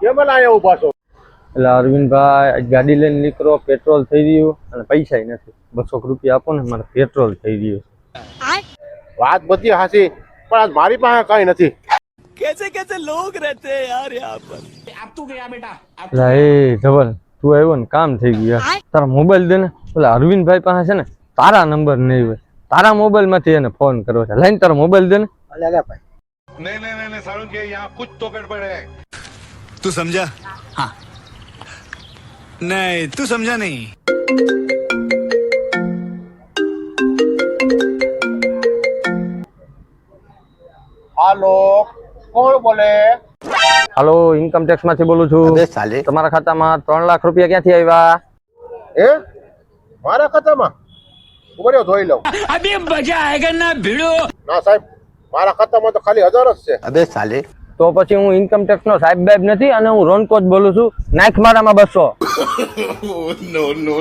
કેમ લાયા ઉભા છો? એટલે અરવિંદભાઈ ગાડી લઈને નીકળો, પેટ્રોલ થઈ રહ્યું અને પૈસા નથી. 200 રૂપિયા આપો ને, મારે પેટ્રોલ થઈ રહ્યું. વાત બધી હાસી, પણ આજ મારી પાસે કઈ નથી. कैसे कैसे लोग रहते हैं यार यहाँ पर। अब तू गया बेटा। એટલે એ ધવલ, તું આવ્યો ને, કામ થઈ ગયું યાર. તારા મોબાઈલ દે ને. ઓલા અરવિંદભાઈ પાસે છે ને તારા નંબર નહીં હોય, તારા મોબાઈલ માંથી એને ફોન કરવો છે. લઈને તારો મોબાઈલ દે ને. नहीं सारुण के यहाँ कुछ तो गड़बड़ है। तू समझा? हाँ नहीं तू समझा नहीं। હાલો, કોણ બોલે? હાલો, ઇન્કમ ટેક્સ માંથી બોલું છું. તમારા ખાતામાં 3 લાખ રૂપિયા ક્યાંથી આવ્યા? હે, મારા ખાતામાં? ઉભો રહ્યો, જોઈ લઉં. अभी मजा आएगा ना भिड़ो। ના સાહેબ, મારા ખાતામાં તો ખાલી 1000 જ છે. તો પછી હું ઇન્કમ ટેક્સ નો સાહેબ બાઈબ નથી અને હું રોનકો જ બોલું છું. નાખ મારામાં 200. No.